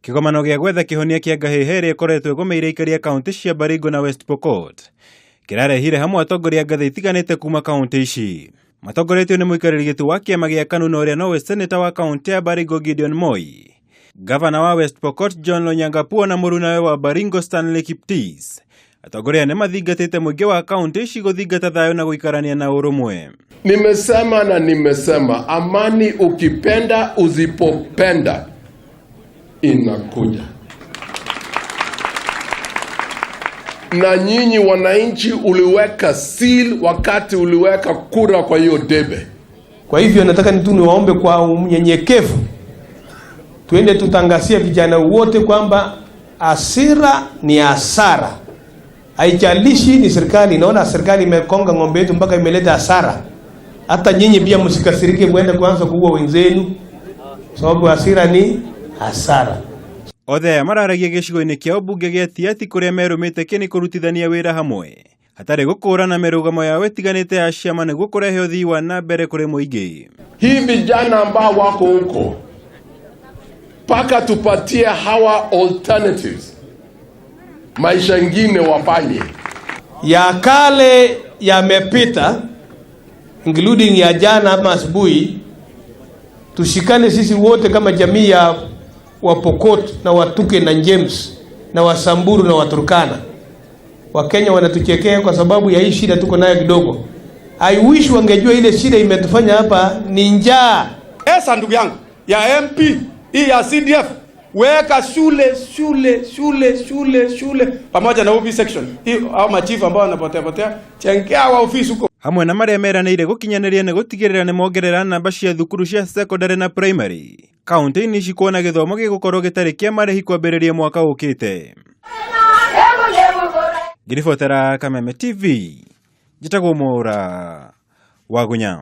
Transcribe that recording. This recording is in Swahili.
Kigomano gĩa gwetha kĩhonia kĩa ngahĩha ĩkoretwo ĩgomeire aikari a kaunti cia Baringo na West Pokot kĩrarehire hamwe atongoria ngathĩ itiganĩte kuma kaunti ici. Matongoretio nĩ mũikarĩri gĩtĩ wa kĩama gĩa KANU na ũrĩa nowe seneta wa kaunti ya Baringo Gideon Moi, gavana wa West Pokot John Lonyangapuo na mũrunawe wa Baringo Stanley Kiptis. Atongoria nĩ mathingatĩte mũingĩ wa kaunti ici gũthingata thayũ na gũikarania na ũrũmwe. Nimesema na nimesema, amani ukipenda usipopenda inakuja. Na nyinyi wananchi uliweka seal wakati uliweka kura kwa hiyo debe. Kwa hivyo nataka niwaombe kwa unyenyekevu tuende tutangazie vijana wote kwamba hasira ni hasara. Haijalishi ni serikali, naona serikali imekonga ng'ombe yetu mpaka imeleta hasara. Hata nyinyi pia msikasirike mwende kuanza kuua wenzenu, sababu hasira ni hasara. Othe mararagia gĩcigo-inĩ kĩa ũmbunge gĩa Tiaty kũrĩa merũmĩte kĩnĩ kũrutithania wĩra hamwe hatarĩ gũkũrana mĩrũgamo yao ĩtiganĩte ya ciama nĩguo kũrehe ũthii wa na mbere kũrĩ mũingĩ. Hii vijana ambao wako huko paka tupatie hawa alternatives, maisha ingine wafanye. Ya kale yamepita, including ya jana ama asubuhi. Tushikane sisi wote kama jamii ya Wapokot na Watuke na James na Wasamburu na Waturkana. Wakenya wanatuchekea kwa sababu ya hii shida tuko nayo kidogo. I wish wangejua ile shida imetufanya hapa ni njaa. Esa ndugu yangu ya MP hii ya CDF weka shule pamoja na OB section. Hii au machifu ambao wanapotea chengea wa ofisi huko. Hamwe na marĩa meranĩire gũkinyanĩria nĩ gũtigĩrĩra nĩ mongerera namba cia thukuru cia secondary na primary. Kaunti-inĩ ici kuona gĩthomo gĩgũkorwo gĩtarĩ kĩa marĩhi kwambĩrĩria mwaka ũkĩte. Ngiribotera Kameme TV, njĩtagwo Mũra wa Gunya.